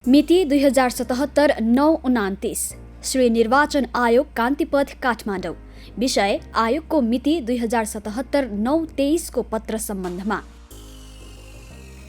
मिति 2077 9:29 श्री निर्वाचन आयोग कान्तिपथ काठमाडौँ। विषय आयोगको मिति 2077 9:23 को पत्र सम्बन्धमा।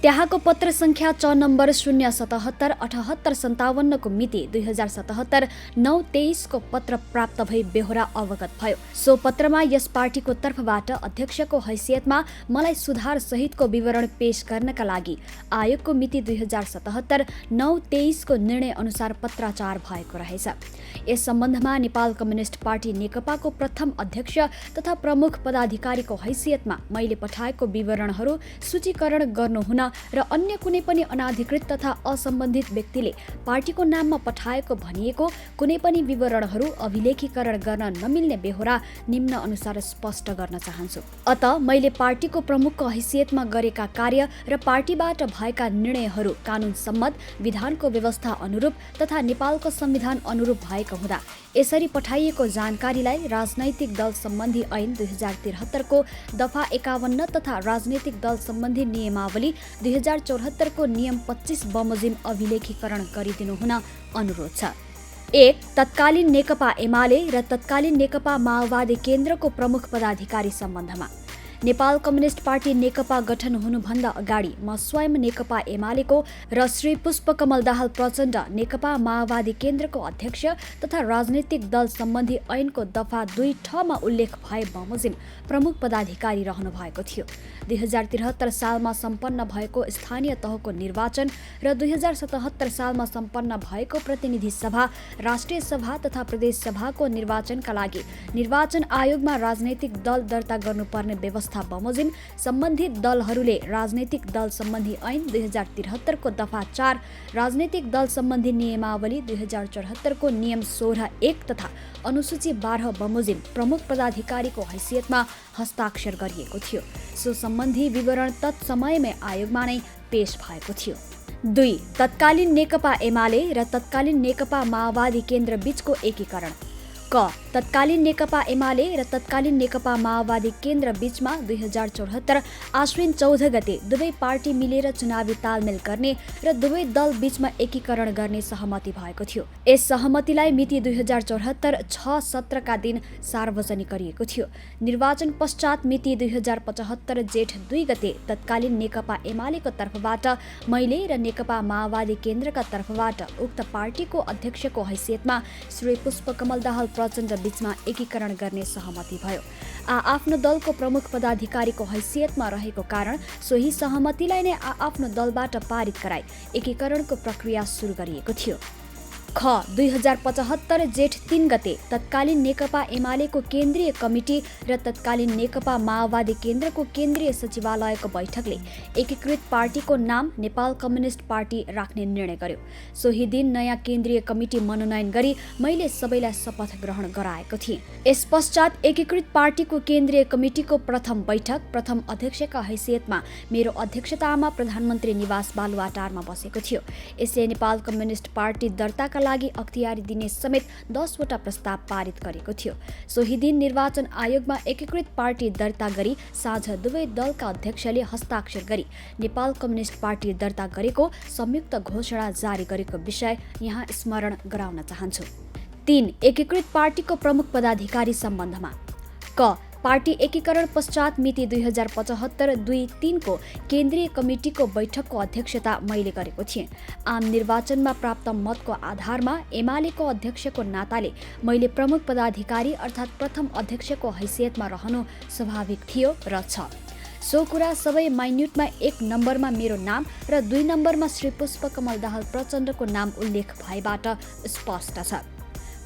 त्यहाँको पत्र संख्या 6 नम्बर 077 78 57 को मिति 2077 9:23 को पत्र प्राप्त भई बेहोरा अवगत भयो। सो पत्रमा यस पार्टीको तर्फबाट अध्यक्षको हैसियतमा मलाई सुधार सहितको विवरण पेश गर्नका लागि आयोगको मिति 2077 9:23 को निर्णय अनुसार पत्राचार भएको रहेछ। यस सम्बन्धमा नेपाल कम्युनिस्ट पार्टी नेकपाको प्रथम अध्यक्ष तथा प्रमुख पदाधिकारीको हैसियतमा मैले पठाएको विवरणहरू सूचीकरण गर्नुहुन र अन्य कुनै पनि अनाधिकृत तथा असम्बन्धित व्यक्तिले पार्टीको नाममा पठाएको भनिएको कुनै पनि विवरणहरू अभिलेखीकरण गर्न नमिल्ने बेहोरा निम्न अनुसार स्पष्ट गर्न चाहन्छु। अत मैले पार्टीको प्रमुखको हैसियतमा गरेका कार्य र पार्टीबाट भएका निर्णयहरू कानून सम्मत, विधानको व्यवस्था अनुरूप तथा नेपालको संविधान अनुरूप भएको हुँदा यसरी पठाइएको जानकारीलाई राजनैतिक दल सम्बन्धी ऐन 2073 को दफा 51 तथा राजनैतिक दल सम्बन्धी नियमावली 2074 को नियम 25 बमोजिम अभिलेखीकरण गरिदिनु हुन अनुरोध छ। 1. तत्कालीन नेकपा एमाले र तत्कालीन नेकपा माओवादी केन्द्रको प्रमुख पदाधिकारी सम्बन्धमा। नेपाल कम्युनिस्ट पार्टी नेकपा गठन हुनुभन्दा अगाडि म स्वयं नेकपा एमालेको र श्री पुष्पकमल दाहाल प्रचण्ड नेकपा माओवादी केन्द्रको अध्यक्ष तथा राजनैतिक दल सम्बन्धी ऐनको दफा 2 मा उल्लेख भए बमोजिम प्रमुख पदाधिकारी रहनु भएको थियो। 2073 सालमा सम्पन्न भएको स्थानीय तहको निर्वाचन र 2077 सालमा सम्पन्न भएको प्रतिनिधि सभा, राष्ट्रिय सभा तथा प्रदेश सभाको निर्वाचनका लागि निर्वाचन आयोगमा राजनैतिक दल दर्ता गर्नुपर्ने व्यवस्था बमोजिम सम्बन्धित दलहरूले राजनैतिक दल सम्बन्धी ऐन 2073 को दफा 4, राजनैतिक दल सम्बन्धी नियमावली 2074 को नियम 16(1) तथा अनुसूची 12 बमोजिम प्रमुख पदाधिकारीको हैसियतमा हस्ताक्षर गरिएको थियो। सो सम्बन्धी विवरण तत्समयमै आयोगमा नै पेश भएको थियो। 2. तत्कालीन नेकपा एमाले र तत्कालीन नेकपा माओवादी केन्द्र बीचको एकीकरण। क. तत्कालीन नेकपा एमाले र तत्कालीन नेकपा माओवादी केन्द्र बीचमा 2074 आश्विन 14 गते दुवै पार्टी मिलेर चुनावी तालमेल गर्ने र दुवै दल बीचमा एकीकरण गर्ने सहमति भएको थियो। यस सहमतिलाई मिति 2074 6/17 का दिन सार्वजनिक गरिएको थियो। निर्वाचन पश्चात मिति 2075 जेठ 2 गते तत्कालीन नेकपा एमालेको तर्फबाट मैले र नेकपा माओवादी केन्द्रका तर्फबाट उक्त पार्टीको अध्यक्षको हैसियतमा श्री पुष्पकमल दाहाल प्रचण्ड बीचमा एकीकरण गर्ने सहमति भयो। आफ्नो दलको प्रमुख पदाधिकारीको हैसियतमा रहेको कारण सोही सहमतिलाई नै आफ्नो दलबाट पारित गराई एकीकरणको प्रक्रिया सुरु गरिएको थियो। ख. 2075 जेठ 3 गते तत्कालीन नेकपा एमालेको केन्द्रीय कमिटी र तत्कालीन नेकपा माओवादी केन्द्रको केन्द्रीय सचिवालयको बैठकले एकीकृत पार्टीको नाम नेपाल कम्युनिस्ट पार्टी राख्ने निर्णय गर्यो। सोही दिन नयाँ केन्द्रीय कमिटी मनोनयन गरी मैले सबैलाई शपथ ग्रहण गराएको थिएँ। यस पश्चात एकीकृत पार्टीको केन्द्रीय कमिटीको प्रथम बैठक प्रथम अध्यक्षका हैसियतमा मेरो अध्यक्षतामा प्रधानमन्त्री निवास बालुवाटारमा बसेको थियो। यसले नेपाल कम्युनिस्ट पार्टी दर्ताका लागि अख्तियारी दिने समेत 10 वटा प्रस्ताव पारित गरेको थियो। सोही दिन निर्वाचन आयोगमा एकीकृत पार्टी दर्ता गरी साँझ दुवै दलका अध्यक्षले हस्ताक्षर गरी नेपाल कम्युनिस्ट पार्टी दर्ता गरेको संयुक्त घोषणा जारी गरेको विषय यहाँ स्मरण गराउन चाहन्छु। 3. एकीकृत पार्टीको प्रमुख पदाधिकारी सम्बन्धमा। क. पार्टी एकीकरण पश्चात मिति 2075 2-3 को केन्द्रीय कमिटीको बैठकको अध्यक्षता मैले गरेको थिएँ। आम निर्वाचनमा प्राप्त मतको आधारमा एमालेको अध्यक्षको नाताले मैले प्रमुख पदाधिकारी अर्थात् प्रथम अध्यक्षको हैसियतमा रहनु स्वाभाविक थियो र छ। सो कुरा सबै माइन्युटमा 1 नम्बरमा मेरो नाम र 2 नम्बरमा श्री पुष्पकमल दाहाल प्रचण्डको नाम उल्लेख भएबाट स्पष्ट छ।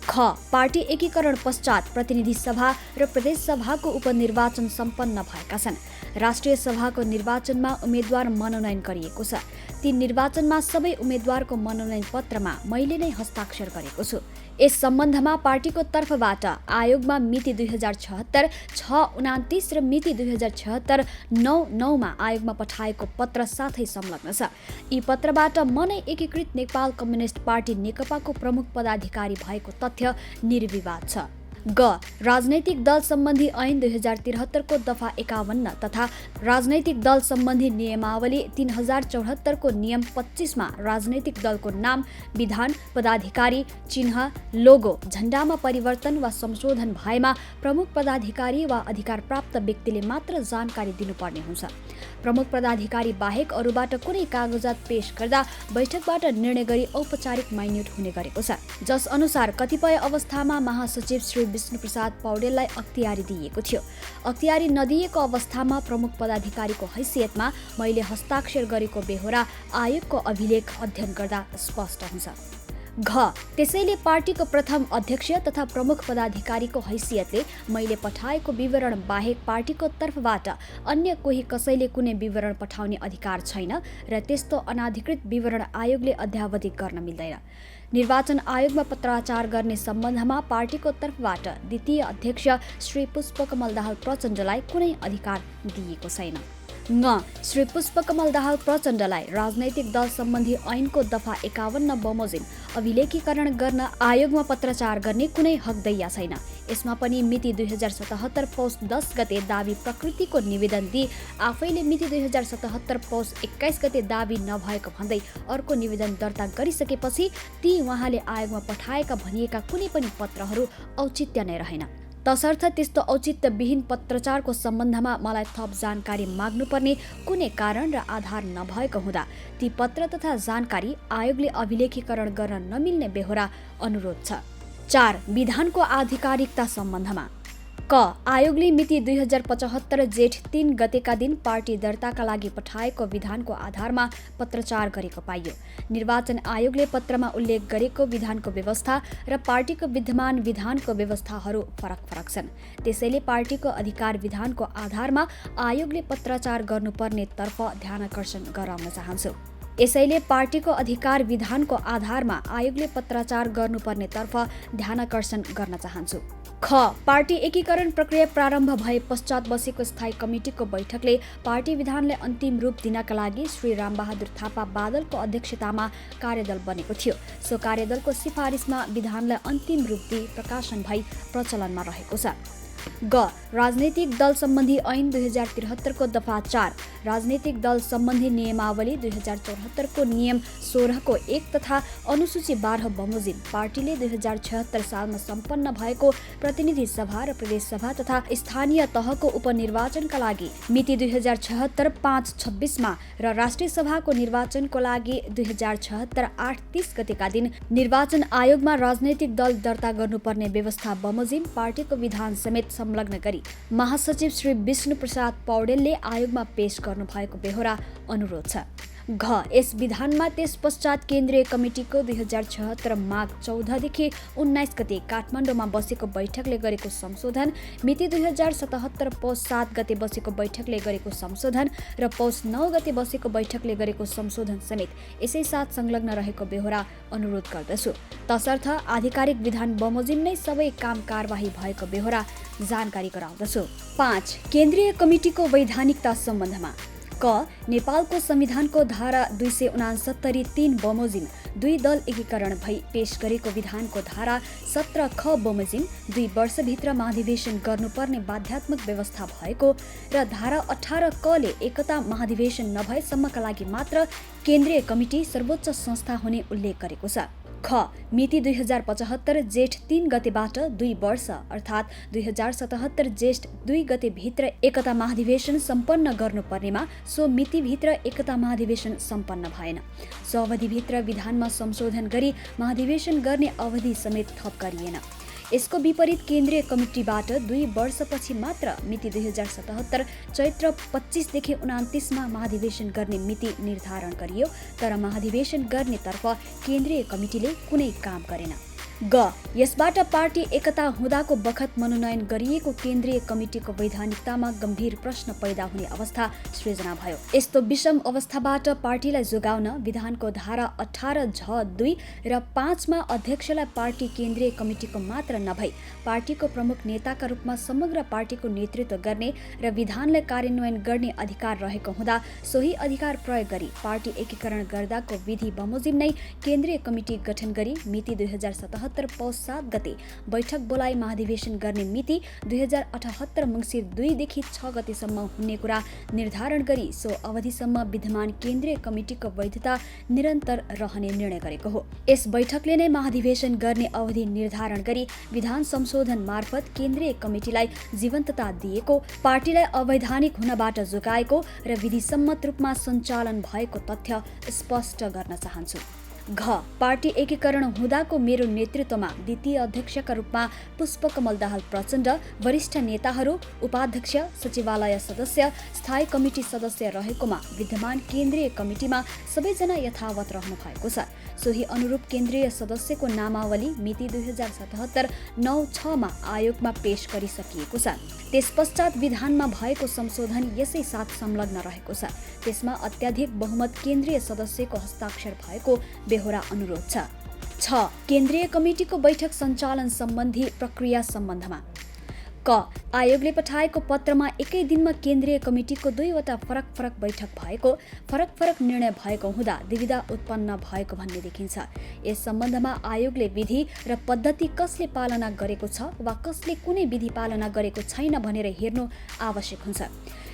ख. पार्टी एकीकरण पश्चात प्रतिनिधि सभा र प्रदेश सभाको उपनिर्वाचन सम्पन्न भएका छन्। राष्ट्रिय सभाको निर्वाचनमा उम्मेद्वार मनोनयन गरिएको छ। ती निर्वाचनमा सबै उम्मेद्वारको मनोनयन पत्रमा मैले नै हस्ताक्षर गरेको छु। यस सम्बन्धमा पार्टीको तर्फबाट आयोगमा मिति 2076 6/29 र मिति 2076 9/9 मा आयोगमा पठाएको पत्र साथै संलग्न छ। यी पत्रबाट म नै एकीकृत नेपाल कम्युनिस्ट पार्टी नेकपाको प्रमुख पदाधिकारी भएको तथ्य निर्विवाद छ। ग राजनैतिक दल सम्बन्धी ऐन 2073 को दफा 51 तथा राजनैतिक दल सम्बन्धी नियमावली 3074 को नियम 25 मा राजनैतिक दलको नाम, विधान, पदाधिकारी, चिन्ह, लोगो, झण्डामा परिवर्तन वा संशोधन भएमा प्रमुख पदाधिकारी वा अधिकार प्राप्त व्यक्तिले मात्र जानकारी दिनुपर्ने हुन्छ। प्रमुख पदाधिकारी बाहेक अरूबाट कुनै कागजात पेश गर्दा बैठकबाट निर्णय गरी औपचारिक माइन्युट हुने गरेको छ। जस अनुसार कतिपय अवस्थामा महासचिव श्री विष्णुप्रसाद पौडेललाई अख्तियारी दिइएको थियो। अख्तियारी नदिएको अवस्थामा प्रमुख पदाधिकारीको हैसियतमा मैले हस्ताक्षर गरेको बेहोरा आयोगको अभिलेख अध्ययन गर्दा स्पष्ट हुन्छ। घ त्यसैले पार्टीको प्रथम अध्यक्ष तथा प्रमुख पदाधिकारीको हैसियतले मैले पठाएको विवरण बाहेक पार्टीको तर्फबाट अन्य कोही कसैले कुनै विवरण पठाउने अधिकार छैन र त्यस्तो अनाधिकृत विवरण आयोगले अध्यावधि गर्न मिल्दैन। निर्वाचन आयोगमा पत्राचार गर्ने सम्बन्धमा पार्टीको तर्फबाट द्वितीय अध्यक्ष श्री पुष्पकमल दाहाल प्रचण्डलाई कुनै अधिकार दिइएको छैन। ङ श्री पुष्पकमल दाहाल प्रचण्डलाई राजनैतिक दल सम्बन्धी ऐनको दफा 51 बमोजिम अभिलेखीकरण गर्न आयोगमा पत्राचार गर्ने कुनै हकदैया छैन। यसमा पनि मिति 2077 पौष 10 गते दाबी प्रकृतिको निवेदन दिई आफैले मिति 2077 पौष 21 गते दाबी नभएको भन्दै अर्को निवेदन दर्ता गरिसकेपछि ती उहाँले आयोगमा पठाएका भनिएका कुनै पनि पत्रहरू औचित्य नै रहेन। तसर्थ त्यस्तो औचित्यविहीन पत्रचारको सम्बन्धमा मलाई थप जानकारी माग्नुपर्ने कुनै कारण र आधार नभएको हुँदा ती पत्र तथा जानकारी आयोगले अभिलेखीकरण गर्न नमिल्ने बेहोरा अनुरोध छ। 4 विधानको आधिकारिकता सम्बन्धमा क आयोगले मिति 2075 जेठ 3 गतेका दिन पार्टी दर्ताका लागि पठाएको विधानको आधारमा पत्रचार गरेको पाइयो। निर्वाचन आयोगले पत्रमा उल्लेख गरेको विधानको व्यवस्था र पार्टीको विद्यमान विधानको व्यवस्थाहरू फरक छन्। त्यसैले पार्टीको अधिकार विधानको आधारमा आयोगले पत्रचार गर्नुपर्ने तर्फ ध्यानाकर्षण गराउन चाहन्छु। यसैले पार्टीको अधिकार विधानको आधारमा आयोगले पत्रचार गर्नुपर्ने तर्फ ध्यानाकर्षण गर्न चाहन्छु। ख पार्टी एकीकरण प्रक्रिया प्रारम्भ भए पश्चात बसेको स्थायी कमिटीको बैठकले पार्टी विधानलाई अन्तिम रूप दिनका लागि श्री रामबहादुर थापा बादलको अध्यक्षतामा कार्यदल बनेको थियो। सो कार्यदलको सिफारिसमा विधानलाई अन्तिम रूप दिई प्रकाशन भई प्रचलनमा रहेको छ। ग राजनैतिक दल सम्बन्धी ऐन 2073 को दफा 4 राजनैतिक दल सम्बन्धी नियमावली 2074 को नियम 16 को 1 तथा अनुसूची 12 बमोजिम पार्टीले 2076 सालमा सम्पन्न भएको प्रतिनिधि सभा र प्रदेश सभा तथा स्थानीय तहको उपनिर्वाचनका लागि मिति 2076 5/26 मा र राष्ट्रिय सभाको निर्वाचनको लागि 2076 8/30 गतेका दिन निर्वाचन आयोगमा राजनैतिक दल दर्ता गर्नुपर्ने व्यवस्था बमोजिम पार्टीको विधान समेत संलग्न गरी महासचिव श्री विष्णुप्रसाद पौडेलले आयोगमा पेश गर्नुभएको बेहोरा अनुरोध छ। घ यस विधानमा त्यस पश्चात केन्द्रीय कमिटीको 2076 माघ 14 देखि 19 गते काठमाडौँमा बसेको बैठकले गरेको संशोधन, मिति 2077 पौष 7 गते बसेको बैठकले गरेको संशोधन र पौष 9 गते बसेको बैठकले गरेको संशोधन समेत यसै साथ संलग्न रहेको बेहोरा अनुरोध गर्दछु। तसर्थ आधिकारिक विधान बमोजिम नै सबै काम कारबाही भएको बेहोरा जानकारी गराउँदछु। 5 केन्द्रीय कमिटीको वैधानिकता सम्बन्धमा क नेपालको संविधानको धारा 269 3 बमोजिम 2 दल एकीकरण भई पेश गरेको विधानको धारा 17 ख बमोजिम 2 वर्षभित्र महाधिवेशन गर्नुपर्ने बाध्यात्मक व्यवस्था भएको र धारा 18 क ले एकता महाधिवेशन नभएसम्मका लागि मात्र केन्द्रीय कमिटी सर्वोच्च संस्था हुने उल्लेख गरेको छ। ख मिति 2075 जेठ 3 गतेबाट 2 वर्ष अर्थात् 2077 जेठ 2 गते भित्र एकता महाधिवेशन सम्पन्न गर्नुपर्नेमा सो मितिभित्र एकता महाधिवेशन सम्पन्न भएन। सो अवधिभित्र विधानमा संशोधन गरी महाधिवेशन गर्ने अवधि समेत थप गरिएन। यसको विपरीत केन्द्रीय कमिटीबाट 2 वर्षपछि मात्र मिति 2077 चैत्र 25 देखि 29 मा महाधिवेशन गर्ने मिति निर्धारण गरियो, तर महाधिवेशन गर्नेतर्फ केन्द्रीय कमिटीले कुनै काम गरेन। ग यसबाट पार्टी एकता हुँदाको बखत मनोनयन गरिएको केन्द्रीय कमिटीको वैधानिकतामा गम्भीर प्रश्न पैदा हुने अवस्था सृजना भयो। यस्तो विषम अवस्थाबाट पार्टीलाई जोगाउन विधानको धारा 18(झ)(2) र 5 मा अध्यक्षलाई पार्टी केन्द्रीय कमिटीको मात्र नभई पार्टीको प्रमुख नेताका रूपमा समग्र पार्टीको नेतृत्व गर्ने र विधानलाई कार्यान्वयन गर्ने अधिकार रहेको हुँदा सोही अधिकार प्रयोग गरी पार्टी एकीकरण गर्दाको विधि बमोजिम नै केन्द्रीय कमिटी गठन गरी मिति 2077 2077 पौष 7 गते बैठक बोलाई महाधिवेशन गर्ने मिति 2078 मङ्सिर 2 देखि 6 गतेसम्म हुने कुरा निर्धारण गरी सो अवधिसम्म विद्यमान केन्द्रीय कमिटीको वैधता निरन्तर रहने निर्णय गरेको हो। यस बैठकले नै महाधिवेशन गर्ने अवधि निर्धारण गरी विधान संशोधन मार्फत केन्द्रीय कमिटीलाई जीवन्तता दिएको, पार्टीलाई अवैधानिक हुनबाट जोगाएको र विधिसम्मत रूपमा सञ्चालन भएको तथ्य स्पष्ट गर्न चाहन्छु। घ पार्टी एकीकरण हुँदाको मेरो नेतृत्वमा द्वितीय अध्यक्षका रूपमा पुष्पकमल दाहाल प्रचण्ड, वरिष्ठ नेताहरू, उपाध्यक्ष, सचिवालय सदस्य, स्थायी कमिटी सदस्य रहेकोमा विद्यमान केन्द्रीय कमिटीमा सबैजना यथावत रहनु भएको छ। सोही अनुरूप केन्द्रीय सदस्यको नामावली मिति 2077 9/6 मा आयोगमा पेश गरिसकिएको छ। त्यसपश्चात विधानमा भएको संशोधन यसै साथ संलग्न रहेको छ। त्यसमा अत्याधिक बहुमत केन्द्रीय सदस्यको हस्ताक्षर भएको बेहोरा अनुरोध छ। 6 केन्द्रीय कमिटीको बैठक सञ्चालन सम्बन्धी प्रक्रिया सम्बन्धमा क आयोगले पठाएको पत्रमा एकै दिनमा केन्द्रीय कमिटीको 2वटा फरक बैठक भएको, फरक निर्णय भएको हुँदा दुविधा उत्पन्न भएको भन्ने देखिन्छ। यस सम्बन्धमा आयोगले विधि र पद्धति कसले पालना गरेको छ वा कसले कुनै विधि पालना गरेको छैन भनेर हेर्नु आवश्यक हुन्छ।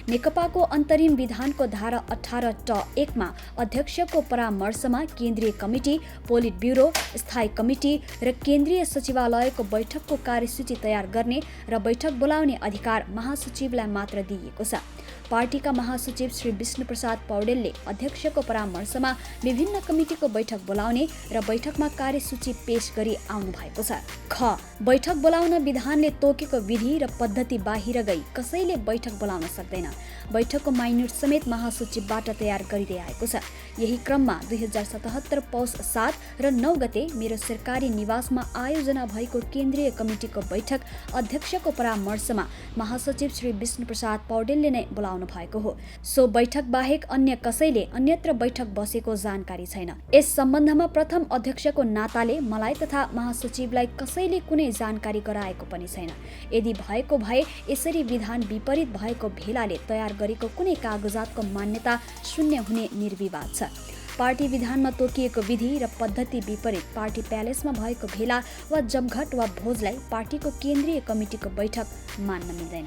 नेकपाको अन्तरिम विधानको धारा 18(1) मा अध्यक्षको परामर्शमा केन्द्रीय कमिटी, पोलिट ब्युरो, स्थायी कमिटी र केन्द्रीय सचिवालयको बैठकको कार्यसूची तयार गर्ने र बैठक बोलाउने अधिकार महासचिवलाई मात्र दिइएको छ। पार्टीका महासचिव श्री विष्णुप्रसाद पौडेलले अध्यक्षको परामर्शमा विभिन्न कमिटीको बैठक बोलाउने र बैठकमा कार्यसूची पेश गरी आउनु भएको छ। ख बैठक बोलाउन विधानले तोकेको विधि र पद्धति बाहिर गई कसैले बैठक बोलाउन सक्दैन। बैठकको माइन्युट समेत महासचिवबाट तयार गरिँदै आएको छ। यही क्रममा 2077 पौष 7 र 9 गते मेरो सरकारी निवासमा आयोजना भएको केन्द्रीय कमिटीको बैठक अध्यक्षको परामर्शमा महासचिव श्री विष्णुप्रसाद पौडेलले नै बोलाउनु भएको हो। सो बैठक बाहेक अन्य कसैले अन्यत्र बैठक बसेको जानकारी छैन। यस सम्बन्धमा प्रथम अध्यक्षको नाताले मलाई तथा महासचिवलाई कसैले कुनै जानकारी गराएको पनि छैन। यदि भएको भए यसरी विधान विपरीत भएको भेलाले तयार गरेको कुनै कागजातको मान्यता शून्य हुने निर्विवाद छ। पार्टी विधानमा तोकिएको विधि र पद्धति विपरीत पार्टी प्यालेसमा भएको भेला वा जमघट वा भोजलाई पार्टीको केन्द्रीय कमिटीको बैठक मान्न मिल्दैन।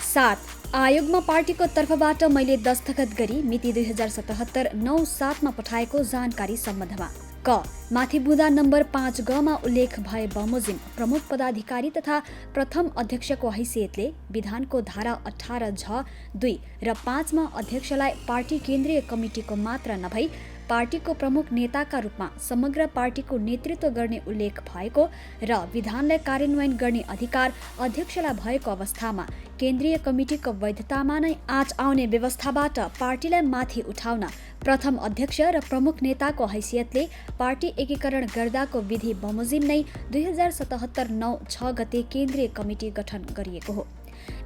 7 आयोगमा पार्टीको तर्फबाट मैले दस्तखत गरी मिति 2077 9/7 मा पठाएको जानकारी सम्बन्धमा क माथि बुँदा नम्बर 5(ग) मा उल्लेख भए बमोजिम प्रमुख पदाधिकारी तथा प्रथम अध्यक्षको हैसियतले विधानको धारा 18(2) र 5 मा अध्यक्षलाई पार्टी केन्द्रीय कमिटीको मात्र नभई पार्टीको प्रमुख नेताका रूपमा समग्र पार्टीको नेतृत्व गर्ने उल्लेख भएको र विधानलाई कार्यान्वयन गर्ने अधिकार अध्यक्षलाई भएको अवस्थामा केन्द्रीय कमिटीको वैधतामा नै आँच आउने व्यवस्थाबाट पार्टीलाई माथि उठाउन प्रथम अध्यक्ष र प्रमुख नेताको हैसियतले पार्टी एकीकरण गर्दाको विधि बमोजिम नै 2077 9/6 गते केन्द्रीय कमिटी गठन गरिएको हो।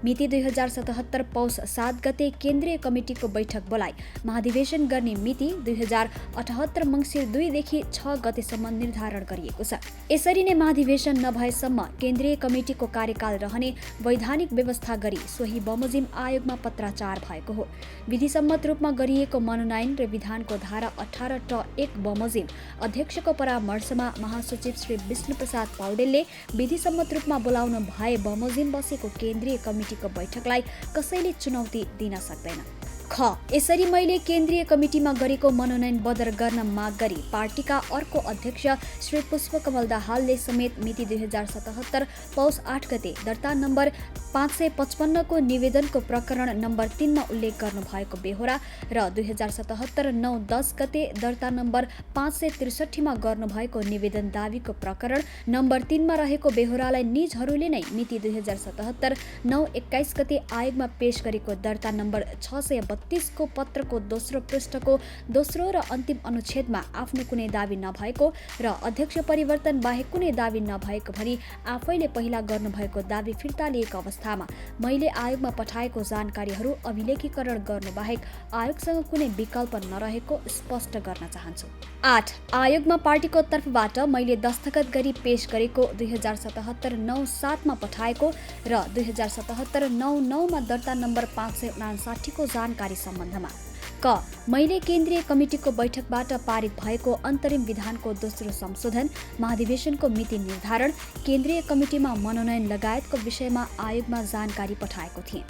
मिति 2077 पौष 7 गते केन्द्रीय कमिटीको बैठक बोलाई महाधिवेशन गर्ने मिति 2078 मङ्सिर 2 देखि 6 गतेसम्म निर्धारण गरिएको छ। यसरी नै महाधिवेशन नभएसम्म केन्द्रीय कमिटीको कार्यकाल रहने वैधानिक व्यवस्था गरी सोही बमोजिम आयोगमा पत्राचार भएको हो। विधिसम्मत रूपमा गरिएको मनोनयन र विधानको धारा 18(1) बमोजिम अध्यक्षको परामर्शमा महासचिव श्री विष्णुप्रसाद पौडेलले विधिसम्मत रूपमा बोलाउनु भए बमोजिम बसेको केन्द्रीय कमिटीको बैठकलाई कसैले चुनौती दिन सक्दैन। ख यसरी मैले केन्द्रीय कमिटीमा गरेको मनोनयन बदर गर्न माग गरी पार्टीका अर्को अध्यक्ष श्री पुष्पकमल दाहालले समेत मिति 2077 पौष 8 गते दर्ता नम्बर 555 को निवेदनको प्रकरण नम्बर 3 मा उल्लेख गर्नु भएको बेहोरा र 2077 9/10 गते दर्ता नम्बर 563 मा गर्नु भएको निवेदन दाबीको प्रकरण नम्बर 3 मा रहेको बेहोरालाई निजहरूले नै मिति 2077 9/21 गते आयोगमा पेश गरेको दर्ता नम्बर 632 को पत्रको दोस्रो पृष्ठको दोस्रो र अन्तिम अनुच्छेदमा आफ्नो कुनै दाबी नभएको र अध्यक्ष परिवर्तन बाहेक कुनै दाबी नभएको भनी आफैले पहिला गर्नुभएको दाबी फिर्ता लिएको अवस्थामा मैले आयोगमा पठाएको जानकारीहरू अभिलेखीकरण गर्नु बाहेक आयोगसँग कुनै विकल्प नरहेको स्पष्ट गर्न चाहन्छु। 8 आयोगमा पार्टीको तर्फबाट मैले दस्तखत गरी पेश गरेको 2077 9/7 मा पठाएको र 2077 9/9 मा दर्ता नम्बर 559 को जानकारी सम्बन्धमा क मैले केन्द्रीय कमिटीको बैठकबाट पारित भएको अन्तरिम विधानको दोस्रो संशोधन, महाधिवेशनको मिति निर्धारण, केन्द्रीय कमिटीमा मनोनयन लगायतको विषयमा आयोगमा जानकारी पठाएको थिएँ।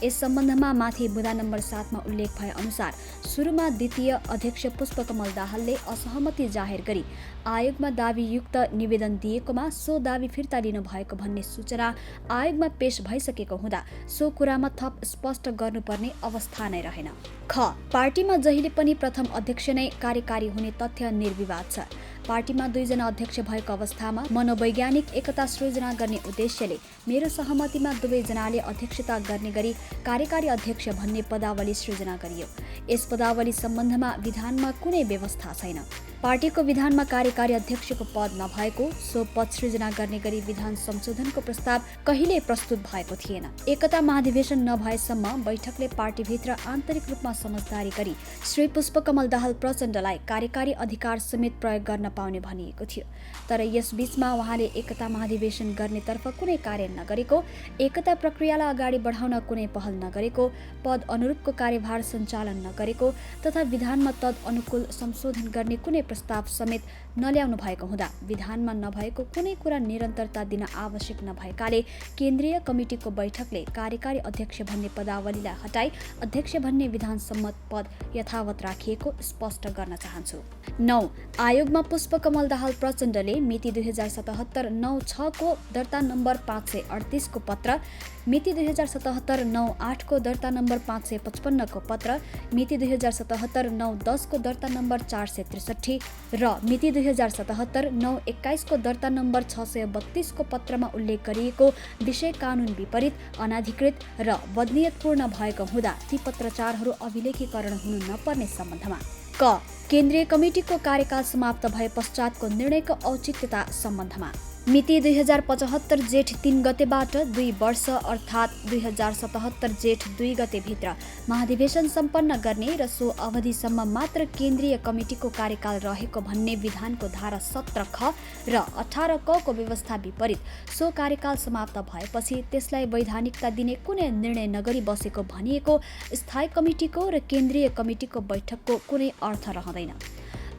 यस सम्बन्धमा माथि बुँदा नम्बर 7 मा उल्लेख भए अनुसार सुरुमा द्वितीय अध्यक्ष पुष्पकमल दाहालले असहमति जाहेर गरी आयोगमा दाबीयुक्त निवेदन दिएकोमा सो दाबी फिर्ता लिनु भएको भन्ने सूचना आयोगमा पेश भइसकेको हुँदा सो कुरामा थप स्पष्ट गर्नुपर्ने अवस्था नै रहेन। ख पार्टीमा जहिले पनि प्रथम अध्यक्ष नै कार्यकारी हुने तथ्य निर्विवाद छ। पार्टीमा 2 जना अध्यक्ष भएको अवस्थामा मनोवैज्ञानिक एकता सृजना गर्ने उद्देश्यले मेरो सहमतिमा 2 जनाले अध्यक्षता गर्ने गरी कार्यकारी अध्यक्ष भन्ने पदावली सृजना गरियो। यस पदावली सम्बन्धमा विधानमा कुनै व्यवस्था छैन। पार्टीको विधानमा कार्यकारी अध्यक्षको पद नभएको सो पद सृजना गर्ने गरी विधान संशोधनको प्रस्ताव कहिल्यै प्रस्तुत भएको थिएन। एकता महाधिवेशन नभएसम्म बैठकले पार्टीभित्र आन्तरिक रूपमा समझदारी गरी श्री पुष्पकमल दाहाल प्रचण्डलाई कार्यकारी अधिकार समेत प्रयोग गर्न पाउने भनिएको थियो। तर यस बीचमा उहाँले एकता महाधिवेशन गर्नेतर्फ कुनै कार्य नगरेको, एकता प्रक्रियालाई अगाडि बढाउन कुनै पहल नगरेको, पद अनुरूपको कार्यभार सञ्चालन नगरेको तथा विधानमा तद अनुकूल संशोधन गर्ने कुनै प्रस्ताव समेत नल्याउनु भएको हुँदा विधानमा नभएको कुनै कुरा निरन्तरता दिन आवश्यक नभएकाले केन्द्रीय कमिटीको बैठकले कार्यकारी अध्यक्ष भन्ने पदावलीलाई हटाई अध्यक्ष भन्ने विधान सम्मत पद यथावत राखिएको स्पष्ट गर्न चाहन्छु। 9 आयोगमा पुष्पकमल दाहाल प्रचण्डले मिति 2077-9/6 को दर्ता नम्बर 538 को पत्र, मिति 2077-9/8 को दर्ता नम्बर 555 को पत्र, मिति 2077-9/10 को दर्ता नम्बर 463 र मिति 2077-9/21 को दर्ता नम्बर 632 को पत्रमा उल्लेख गरिएको विषय कानून विपरीत, अनाधिकृत र बदनियतपूर्ण भएको हुँदा ती पत्रचारहरू अभिलेखीकरण हुनु नपर्ने सम्बन्धमा। क केन्द्रीय कमिटीको कार्यकाल समाप्त भए पश्चातको निर्णयको औचित्यता सम्बन्धमा। मिति 2075 जेठ 3 गतेबाट 2 वर्ष अर्थात् 2077 जेठ 2 गते भित्र महाधिवेशन सम्पन्न गर्ने र सो अवधिसम्म मात्र केन्द्रीय कमिटीको कार्यकाल रहेको भन्ने विधानको धारा 17 ख र 18 क को व्यवस्था विपरीत सो कार्यकाल समाप्त भएपछि त्यसलाई वैधानिकता दिने कुनै निर्णय नगरी बसेको भनिएको स्थायी कमिटीको र केन्द्रीय कमिटीको बैठकको कुनै अर्थ रहँदैन।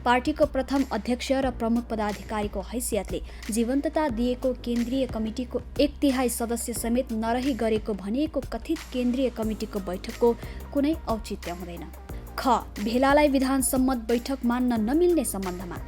पार्टीको प्रथम अध्यक्ष र प्रमुख पदाधिकारीको हैसियतले जीवन्तता दिएको केन्द्रीय कमिटीको 1/3 सदस्य समेत नरही गरेको भनिएको कथित केन्द्रीय कमिटीको बैठकको कुनै औचित्य हुँदैन। ख भेलालाई विधान सम्मत बैठक मान्न नमिल्ने सम्बन्धमा।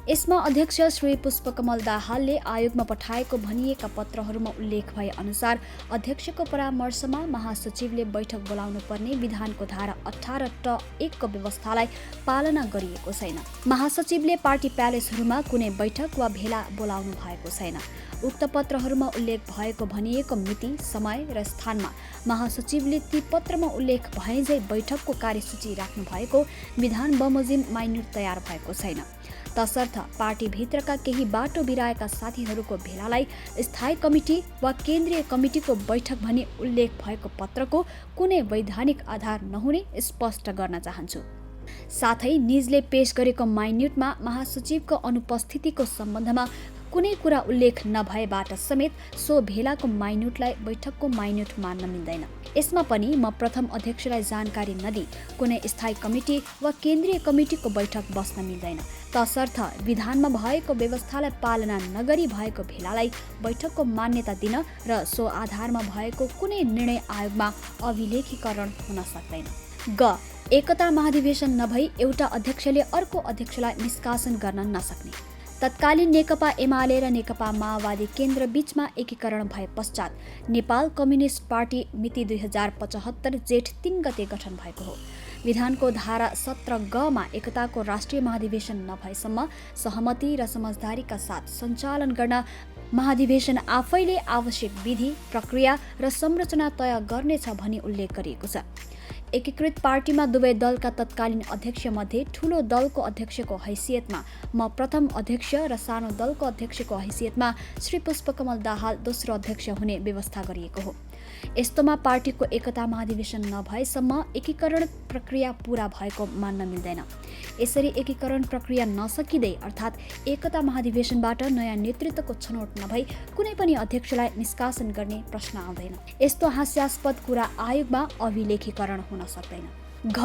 यसमा अध्यक्ष श्री पुष्पकमल दाहालले आयोगमा पठाएको भनिएका पत्रहरूमा उल्लेख भए अनुसार अध्यक्षको परामर्शमा महासचिवले बैठक बोलाउनु पर्ने विधानको धारा 18(1) को व्यवस्थालाई पालना गरिएको छैन। महासचिवले पार्टी प्यालेसहरूमा कुनै बैठक वा भेला बोलाउनु भएको छैन। उक्त पत्रहरूमा उल्लेख भएको भनिएको मिति, समय र स्थानमा महासचिवले ती पत्रमा उल्लेख भएझै बैठकको कार्यसूची राख्नु भएको विधान बमोजिम माइन्युट तयार भएको छैन। तसर्थ पार्टीभित्रका केही बाटो बिराएका साथीहरूको भेलालाई स्थायी कमिटी वा केन्द्रीय कमिटीको बैठक भनी उल्लेख भएको पत्रको कुनै वैधानिक आधार नहुने स्पष्ट गर्न चाहन्छु। साथै निजले पेश गरेको माइन्युटमा महासचिवको अनुपस्थितिको सम्बन्धमा कुनै कुरा उल्लेख नभएबाट समेत सो भेलाको माइन्युटलाई बैठकको माइन्युट मान्न मिल्दैन। यसमा पनि म प्रथम अध्यक्षलाई जानकारी नदिई कुनै स्थायी कमिटी वा केन्द्रीय कमिटीको बैठक बस्न मिल्दैन। तसर्थ विधानमा भएको व्यवस्थालाई पालना नगरी भएको भेलालाई बैठकको मान्यता दिन र सो आधारमा भएको कुनै निर्णय आयोगमा अभिलेखीकरण हुन सक्दैन। ग एकता महाधिवेशन नभई एउटा अध्यक्षले अर्को अध्यक्षलाई निष्कासन गर्न नसक्ने। तत्कालीन नेकपा एमाले र नेकपा माओवादी केन्द्र बीचमा एकीकरण भए पश्चात नेपाल कम्युनिस्ट पार्टी मिति 2075 जेठ 3 गते गठन भएको हो। विधानको धारा 17(ग) मा एकताको राष्ट्रिय महाधिवेशन नभएसम्म सहमति र समझदारीका साथ सञ्चालन गर्न महाधिवेशन आफैले आवश्यक विधि, प्रक्रिया र संरचना तय गर्नेछ भनी उल्लेख गरिएको छ। एकीकृत पार्टीमा दुवै दलका तत्कालीन अध्यक्ष मध्ये ठूलो दलको अध्यक्षको हैसियतमा म प्रथम अध्यक्ष र सानो दलको अध्यक्षको हैसियतमा श्री पुष्पकमल दाहाल दोस्रो अध्यक्ष हुने व्यवस्था गरिएको हो। यस्तोमा पार्टीको एकता महाधिवेशन नभएसम्म एकीकरण प्रक्रिया पूरा भएको मान्न मिल्दैन। यसरी एकीकरण प्रक्रिया नसकिँदै अर्थात् एकता महाधिवेशनबाट नयाँ नेतृत्वको छनौट नभई कुनै पनि अध्यक्षलाई निष्कासन गर्ने प्रश्न आउँदैन। यस्तो हास्यास्पद कुरा आयोगमा अभिलेखीकरण हुन सक्दैन। घ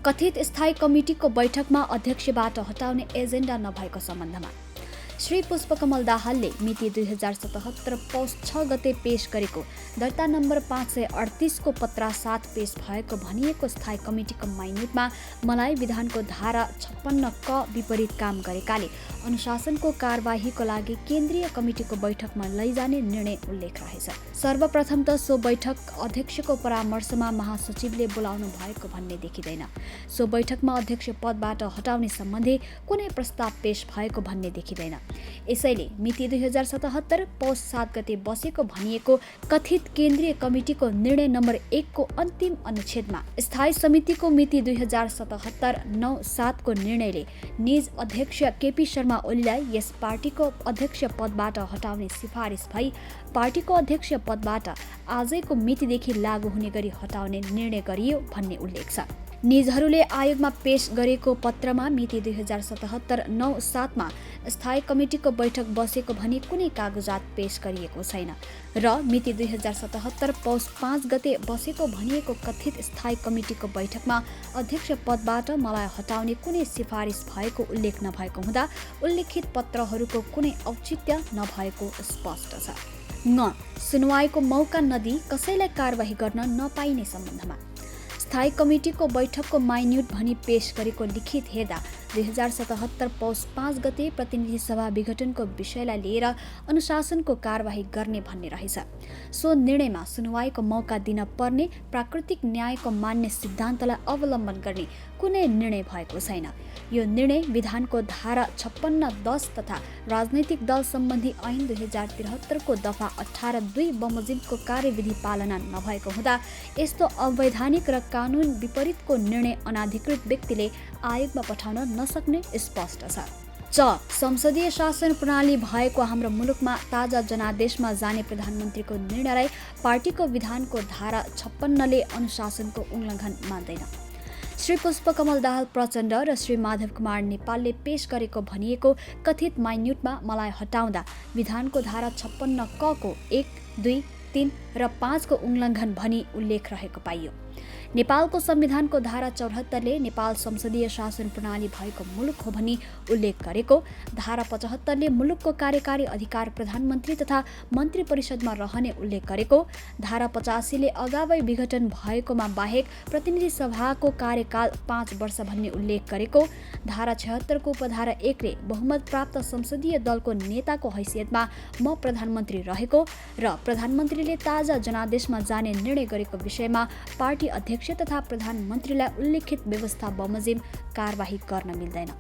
कथित स्थायी कमिटीको बैठकमा अध्यक्षबाट हटाउने एजेन्डा नभएको सम्बन्धमा श्री पुष्पकमल दाहालले मिति 2077 पौष 6 गते पेश गरेको दर्ता नम्बर 538 को पत्र 7 पेश भएको भनिएको स्थायी कमिटीको माइन्युटमा मलाई विधानको धारा 56 क विपरीत काम गरेकाले अनुशासनको कारबाहीको लागि केन्द्रीय कमिटीको बैठकमा लैजाने निर्णय उल्लेख रहेछ। सर्वप्रथम त सो बैठक अध्यक्षको परामर्शमा महासचिवले बोलाउनु भएको भन्ने देखिँदैन। सो बैठकमा अध्यक्ष पदबाट हटाउने सम्बन्धी कुनै प्रस्ताव पेश भएको भन्ने देखिँदैन। यसैले मिति 2077 पौष 7 गते बसेको भनिएको कथित केन्द्रीय कमिटीको निर्णय नम्बर 1 को अन्तिम अनुच्छेदमा स्थायी समितिको मिति 2077-9/7 को निर्णयले निज अध्यक्ष केपी शर्मा ओलीलाई यस पार्टीको अध्यक्ष पदबाट हटाउने सिफारिस भई पार्टीको अध्यक्ष पदबाट आजैको मितिदेखि लागू हुने गरी हटाउने निर्णय गरियो भन्ने उल्लेख छ। निजहरूले आयोगमा पेश गरेको पत्रमा मिति 2077-9/7 मा स्थायी कमिटीको बैठक बसेको भनी कुनै कागजात पेश गरिएको छैन र मिति 2077 पौष 5 गते बसेको भनिएको कथित स्थायी कमिटीको बैठकमा अध्यक्ष पदबाट मलाई हटाउने कुनै सिफारिस भएको उल्लेख नभएको हुँदा उल्लेखित पत्रहरूको कुनै औचित्य नभएको स्पष्ट छ। सुनवाईको मौका नदिई कसैलाई कारबाही गर्न नपाइने सम्बन्धमा स्थायी कमिटीको बैठकको माइन्युट भनी पेश गरेको लिखित हेर्दा 2077 पौष 5 गते प्रतिनिधि सभा विघटनको विषयलाई लिएर अनुशासनको कारबाही गर्ने भन्ने रहेछ। सो निर्णयमा सुनवाईको मौका दिन पर्ने प्राकृतिक न्यायको मान्य सिद्धान्तलाई अवलम्बन गर्ने कुनै निर्णय भएको छैन। यो निर्णय विधानको धारा 56(10) तथा राजनैतिक दल सम्बन्धी ऐन 2073 को दफा 18(2) बमोजिमको कार्यविधि पालना नभएको हुँदा यस्तो अवैधानिक र कानून विपरीतको निर्णय अनाधिकृत व्यक्तिले आयोगमा पठाउन नसक्ने स्पष्ट छ। संसदीय शासन प्रणाली भएको हाम्रो मुलुकमा ताजा जनादेशमा जाने प्रधानमन्त्रीको निर्णयलाई पार्टीको विधानको धारा 56 अनुशासनको उल्लङ्घन मान्दैन। श्री पुष्पकमल दाहाल प्रचण्ड र श्री माधव कुमार नेपालले पेश गरेको भनिएको कथित माइन्युटमा मलाई हटाउँदा विधानको धारा 56 क को 1, 2, 3 र 5 को उल्लङ्घन भनी उल्लेख रहेको पाइयो। नेपालको संविधानको धारा 74ले नेपाल संसदीय शासन प्रणाली भएको मुलुक हो भनी उल्लेख गरेको, धारा 75ले मुलुकको कार्यकारी अधिकार प्रधानमन्त्री तथा मन्त्री परिषदमा रहने उल्लेख गरेको, धारा 85ले अगावै विघटन भएकोमा बाहेक प्रतिनिधि सभाको कार्यकाल 5 वर्ष भन्ने उल्लेख गरेको, धारा 76 को उपधारा 1 ले बहुमत प्राप्त संसदीय दलको नेताको हैसियतमा म प्रधानमन्त्री रहेको र प्रधानमन्त्रीले ताजा जनादेशमा जाने निर्णय गरेको विषयमा पार्टी अध्यक्ष तथा प्रधानमन्त्रीलाई उल्लेखित व्यवस्था बमोजिम कारबाही गर्न मिल्दैन।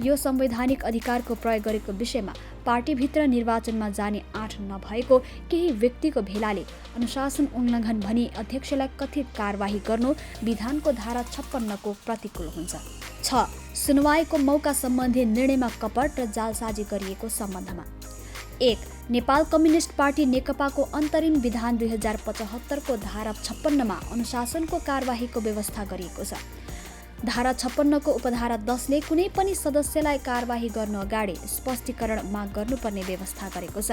यो संवैधानिक अधिकारको प्रयोग गरेको विषयमा पार्टीभित्र निर्वाचनमा जाने आँट नभएको केही व्यक्तिको भेलाले अनुशासन उल्लङ्घन भनी अध्यक्षलाई कथित कारबाही गर्नु विधानको धारा 56 को प्रतिकूल हुन्छ। 6. सुनवाईको मौका सम्बन्धी निर्णयमा कपट र जालसाजी गरिएको सम्बन्धमा 1. नेपाल कम्युनिस्ट पार्टी नेकपाको अन्तरिम विधान 2075 को धारा 56 मा अनुशासनको कारबाहीको व्यवस्था गरिएको छ। धारा 56 को उपधारा 10 ले कुनै पनि सदस्यलाई कारबाही गर्नु अगाडि स्पष्टीकरण माग गर्नुपर्ने व्यवस्था गरेको छ।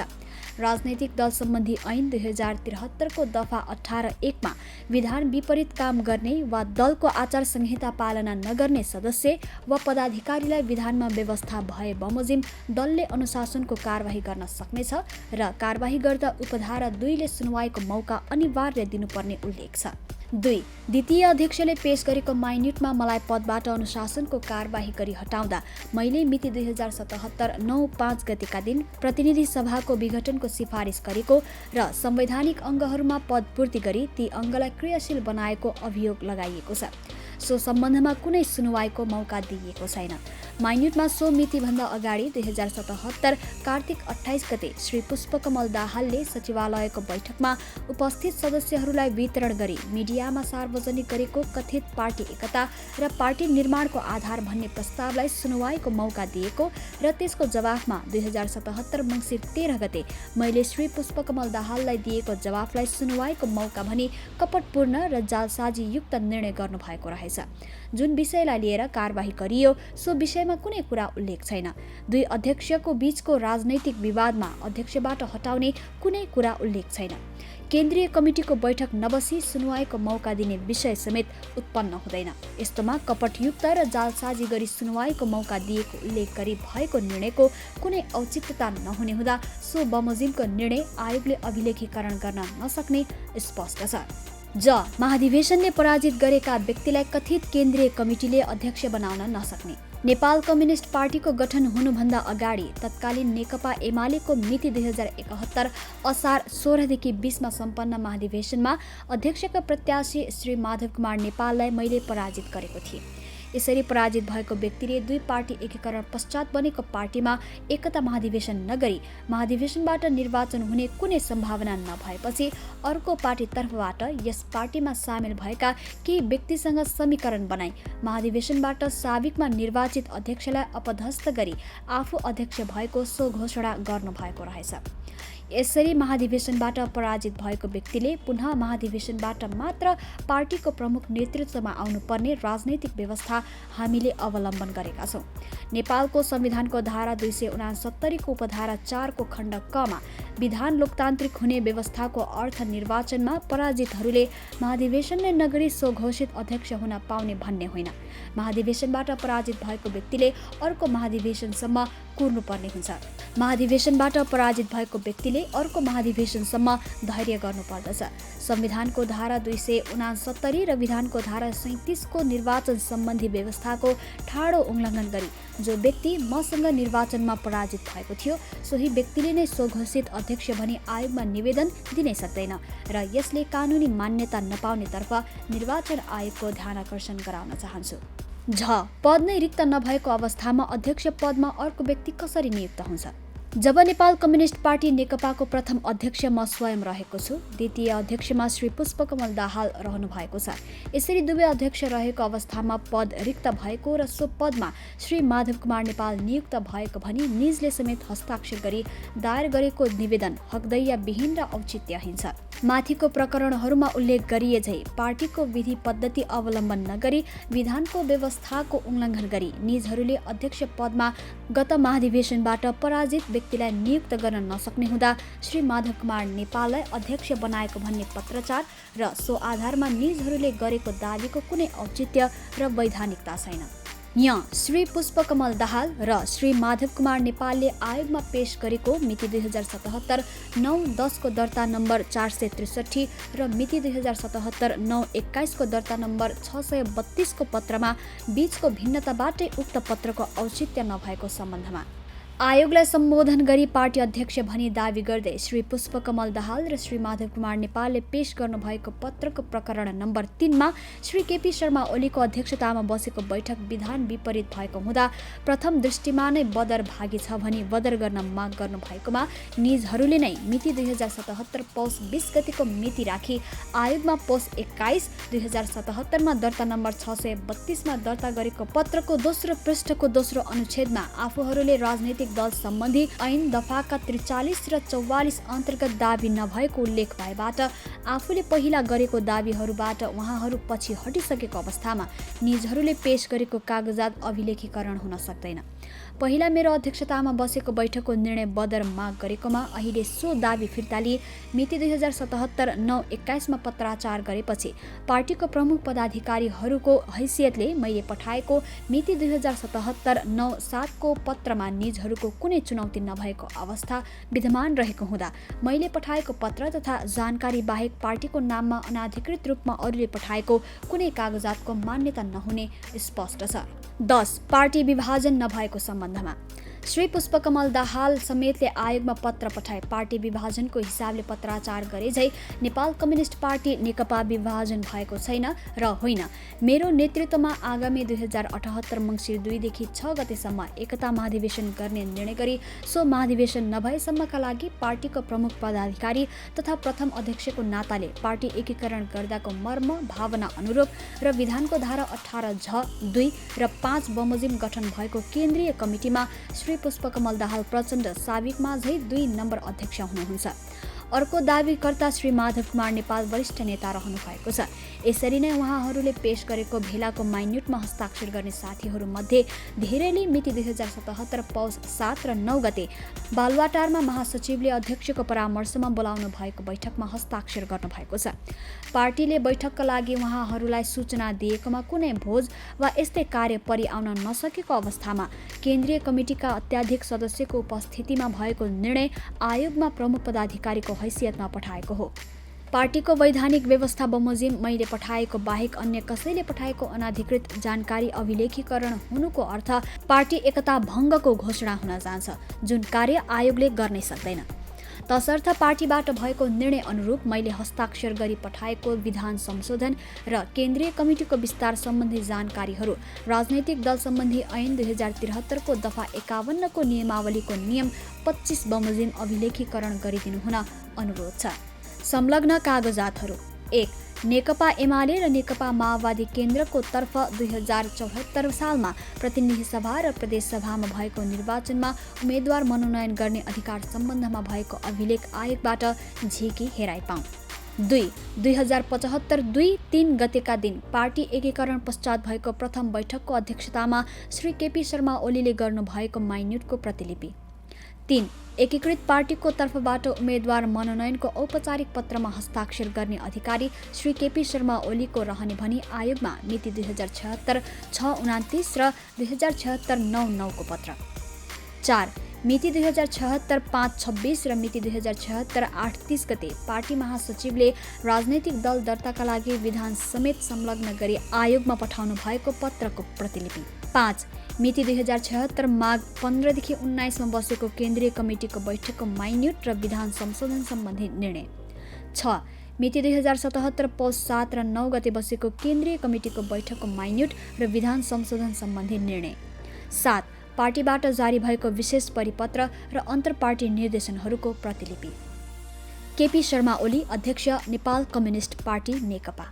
राजनैतिक दल सम्बन्धी ऐन 2073 को दफा 18(1) मा विधान विपरीत काम गर्ने वा दलको आचार संहिता पालना नगर्ने सदस्य वा पदाधिकारीलाई विधानमा व्यवस्था भए बमोजिम दलले अनुशासनको कारबाही गर्न सक्नेछ र कारबाही गर्दा उपधारा 2 ले सुनवाईको मौका अनिवार्य दिनुपर्ने उल्लेख छ। 2. द्वितीय अध्यक्षले पेश गरेको माइन्युटमा मलाई पदबाट अनुशासनको कारबाही गरी हटाउँदा मैले मिति 2077-9/5 गतेका दिन प्रतिनिधि सभाको विघटनको सिफारिस गरेको र संवैधानिक अङ्गहरूमा पद पूर्ति गरी ती अङ्गलाई क्रियाशील बनाएको अभियोग लगाइएको छ। सो सम्बन्धमा कुनै सुनवाईको मौका दिइएको छैन। माइन्युटमा सो मितिभन्दा अगाडि 2077 कार्तिक 28 गते श्री पुष्पकमल दाहालले सचिवालयको बैठकमा उपस्थित सदस्यहरूलाई वितरण गरी मिडियामा सार्वजनिक गरेको कथित पार्टी एकता र पार्टी निर्माणको आधार भन्ने प्रस्तावलाई सुनवाईको मौका दिएको र त्यसको जवाफमा 2077 मङ्सिर 13 गते मैले श्री पुष्पकमल दाहाललाई दिएको जवाफलाई सुनवाईको मौका भनी कपटपूर्ण र जालसाजी युक्त निर्णय गर्नुभएको रहेछ। जुन विषयलाई लिएर कारबाही गरियो सो विषयमा कुनै कुरा उल्लेख छैन। 2 अध्यक्षको बीचको राजनैतिक विवादमा अध्यक्षबाट हटाउने कुनै कुरा उल्लेख छैन। केन्द्रीय कमिटीको बैठक नबसी सुनवाईको मौका दिने विषय समेत उत्पन्न हुँदैन। यस्तोमा कपटयुक्त र जालसाजी गरी सुनवाईको मौका दिएको उल्लेख गरी भएको निर्णयको कुनै औचित्यता नहुने हुँदा सो बमोजिमको निर्णय आयोगले अभिलेखीकरण गर्न नसक्ने स्पष्ट छ। महाधिवेशनले पराजित गरेका व्यक्तिलाई कथित केन्द्रीय कमिटीले अध्यक्ष बनाउन नसक्ने। नेपाल कम्युनिस्ट पार्टीको गठन हुनुभन्दा अगाडि तत्कालीन नेकपा एमालेको मिति 2071 असार 16 देखि 20 मा सम्पन्न महाधिवेशनमा अध्यक्षका प्रत्याशी श्री माधव कुमार नेपाललाई मैले पराजित गरेको थिएँ। यसरी पराजित भएको व्यक्तिले दुई पार्टी एकीकरण पश्चात बनेको पार्टीमा एकता महाधिवेशन नगरी महाधिवेशनबाट निर्वाचन हुने कुनै सम्भावना नभएपछि अर्को पार्टी तर्फबाट यस पार्टीमा सामेल भएका केही व्यक्तिसँग समीकरण बनाई महाधिवेशनबाट साबिकमा निर्वाचित अध्यक्षलाई अपदस्थ गरी आफू अध्यक्ष भएको सो घोषणा गर्नुभएको रहेछ। यसरी महाधिवेशनबाट पराजित भएको व्यक्तिले पुनः महाधिवेशनबाट मात्र पार्टीको प्रमुख नेतृत्वमा आउनुपर्ने राजनैतिक व्यवस्था हामीले अवलम्बन गरेका छौँ। नेपालको संविधानको धारा 269 को उपधारा 4 को खण्ड क मा विधान लोकतान्त्रिक हुने व्यवस्थाको अर्थ निर्वाचनमा पराजितहरूले महाधिवेशनले नगरी सो घोषित अध्यक्ष हुन पाउने भन्ने होइन। महाधिवेशनबाट पराजित भएको व्यक्तिले अर्को महाधिवेशनसम्म कुर्नुपर्ने हुन्छ। महाधिवेशनबाट पराजित भएको व्यक्तिले अर्को महाधिवेशनसम्म धैर्य गर्नुपर्दछ। संविधानको धारा 269 र विधानको धारा 37 को निर्वाचन सम्बन्धी व्यवस्थाको ठाडो उल्लङ्घन गरी जो व्यक्ति मसँग निर्वाचनमा पराजित भएको थियो सोही व्यक्तिले नै स्वघोषित अध्यक्ष भनी आयोगमा निवेदन दिनै सक्दैन र यसले कानुनी मान्यता नपाउनेतर्फ निर्वाचन आयोगको ध्यानाकर्षण गराउन चाहन्छु। पद नै रिक्त नभएको अवस्थामा अध्यक्ष पदमा अर्को व्यक्ति कसरी नियुक्त हुन्छ? जब नेपाल कम्युनिस्ट पार्टी नेकपाको प्रथम अध्यक्ष म स्वयं रहेको छु, द्वितीय अध्यक्षमा श्री पुष्पकमल दाहाल रहनु भएको छ। यसरी दुवै अध्यक्ष रहेको अवस्थामा पद रिक्त भएको र सो पदमा श्री माधव कुमार नेपाल नियुक्त भएको भनी निजले समेत हस्ताक्षर गरी दायर गरेको निवेदन हकदैया विहीन र औचित्यहीन छ। माथिको प्रकरणहरूमा उल्लेख गरिए झै पार्टीको विधि पद्धति अवलम्बन नगरी विधानको व्यवस्थाको उल्लङ्घन गरी निजहरूले अध्यक्ष पदमा गत महाधिवेशनबाट पराजित व्यक्तिलाई नियुक्त गर्न नसक्ने हुँदा श्री माधव कुमार नेपाललाई अध्यक्ष बनाएको भन्ने पत्रचार र सो आधारमा निजहरूले गरेको दाबीको कुनै औचित्य र वैधानिकता छैन। यहाँ श्री पुष्पकमल दाहाल र श्री माधव कुमार नेपालले आयोगमा पेश गरेको मिति 2077 9/10 को दर्ता नम्बर 463 र मिति 2077 9/21 को दर्ता नम्बर 632 को पत्रमा बीचको भिन्नताबाटै उक्त पत्रको औचित्य नभएको सम्बन्धमा आयोगलाई सम्बोधन गरी पार्टी अध्यक्ष भनी दावी गर्दै श्री पुष्पकमल दाहाल र श्री माधव कुमार नेपालले पेश गर्नुभएको पत्रको प्रकरण नम्बर 3 मा श्री केपी शर्मा ओलीको अध्यक्षतामा बसेको बैठक विधान विपरीत भएको हुँदा प्रथम दृष्टिमा नै बदर भागी छ भनी बदर गर्न माग गर्नुभएकोमा निजहरूले नै मिति 2077 पौष 20 गतिको मिति राखी आयोगमा पौष 21 2077 मा दर्ता नम्बर 632 मा दर्ता गरेको पत्रको दोस्रो पृष्ठको दोस्रो अनुच्छेदमा आफूहरूले राजनैतिक दल सम्बन्धी ऐन दफाका 43 र 44 अन्तर्गत दाबी नभएको उल्लेख भएबाट आफूले पहिला गरेको दाबीहरूबाट उहाँहरू पछि हटिसकेको अवस्थामा निजहरूले पेश गरेको कागजात अभिलेखीकरण हुन सक्दैन। पहिला मेरो अध्यक्षतामा बसेको बैठकको निर्णय बदर माग गरेकोमा अहिले सो दाबी फिर्ता लिए मिति 2077 9/21 मा पत्राचार गरेपछि पार्टीको प्रमुख पदाधिकारीहरूको हैसियतले मैले पठाएको मिति 2077 9/7 को पत्रमा निजहरूको कुनै चुनौती नभएको अवस्था विद्यमान रहेको हुँदा मैले पठाएको पत्र तथा जानकारी बाहेक पार्टीको नाममा अनाधिकृत रूपमा अरूले पठाएको कुनै कागजातको मान्यता नहुने स्पष्ट छ। 10 पार्टी विभाजन नभएको सम्बन्धमा श्री पुष्पकमल दाहाल समेतले आयोगमा पत्र पठाए पार्टी विभाजनको हिसाबले पत्राचार गरे झै नेपाल कम्युनिस्ट पार्टी नेकपा विभाजन भएको छैन र होइन। मेरो नेतृत्वमा आगामी 2078 मङ्सिर 2 देखि 6 गतेसम्म एकता महाधिवेशन गर्ने निर्णय गरी सो महाधिवेशन नभएसम्मका लागि पार्टीको प्रमुख पदाधिकारी तथा प्रथम अध्यक्षको नाताले पार्टी एकीकरण गर्दाको मर्म भावना अनुरूप र विधानको धारा 18(झ)(2) र 5 बमोजिम गठन भएको केन्द्रीय कमिटीमा श्री पुष्पकमल दाहाल प्रचण्ड साबिकमा झै 2 नम्बर अध्यक्ष हुनुहुन्छ। अर्को दावीकर्ता श्री माधव कुमार नेपाल वरिष्ठ नेता रहनु भएको छ। यसरी नै उहाँहरूले पेश गरेको भेलाको माइन्युटमा हस्ताक्षर गर्ने साथीहरूमध्ये धेरैले मिति 2077 पौष 7 र 9 गते बालुवाटारमा महासचिवले अध्यक्षको परामर्शमा बोलाउनु भएको बैठकमा हस्ताक्षर गर्नुभएको छ। पार्टीले बैठकका लागि उहाँहरूलाई सूचना दिएकोमा कुनै भोज वा यस्तै कार्य परि आउन नसकेको अवस्थामा केन्द्रीय कमिटीका अत्याधिक सदस्यको उपस्थितिमा भएको निर्णय आयोगमा प्रमुख पदाधिकारीको हैसियतमा पठाएको हो। पार्टीको वैधानिक व्यवस्था बमोजिम मैले पठाएको बाहेक अन्य कसैले पठाएको अनाधिकृत जानकारी अभिलेखीकरण हुनुको अर्थ पार्टी एकता भङ्गको घोषणा हुन जान्छ, जुन कार्य आयोगले गर्नै सक्दैन। तसर्थ पार्टीबाट भएको निर्णय अनुरूप मैले हस्ताक्षर गरी पठाएको विधान संशोधन र केन्द्रीय कमिटीको विस्तार सम्बन्धी जानकारीहरू राजनैतिक दल सम्बन्धी ऐन 2073 को दफा 51 को नियमावलीको नियम 25 बमोजिम अभिलेखीकरण गरिदिनु हुन अनुरोध छ। संलग्न कागजातहरू 1. नेकपा एमाले र नेकपा माओवादी केन्द्रको तर्फ 2074 सालमा प्रतिनिधि सभा र प्रदेश सभामा भएको निर्वाचनमा उम्मेद्वार मनोनयन गर्ने अधिकार सम्बन्धमा भएको अभिलेख आयोगबाट झिकी हेराइ पाऊ। 2. 2075 2-3 गतेका दिन पार्टी एकीकरण पश्चात भएको प्रथम बैठकको अध्यक्षतामा श्री केपी शर्मा ओलीले गर्नुभएको माइन्युटको प्रतिलिपि। 3. एकीकृत पार्टीको तर्फबाट उम्मेद्वार मनोनयनको औपचारिक पत्रमा हस्ताक्षर गर्ने अधिकारी श्री केपी शर्मा ओलीको रहने भनी आयोगमा मिति 2076 6-29 र 2076 9-9 को पत्र। 4. मिति 2076 5-26 र मिति 2076 8-30 गते पार्टी महासचिवले राजनैतिक दल दर्ताका लागि विधान समेत संलग्न गरी आयोगमा पठाउनु भएको पत्रको प्रतिलिपि। 5. मिति 2076 माघ 15 देखि 19 मा बसेको केन्द्रीय कमिटीको बैठकको माइन्युट र विधान संशोधन सम्बन्धी निर्णय। 6. मिति 2077 पौष 7 र 9 गते बसेको केन्द्रीय कमिटीको बैठकको माइन्युट र विधान संशोधन सम्बन्धी निर्णय। 7. पार्टीबाट जारी भएको विशेष परिपत्र र अन्तर्पार्टी निर्देशनहरूको प्रतिलिपि। केपी शर्मा ओली, अध्यक्ष, नेपाल कम्युनिस्ट पार्टी नेकपा।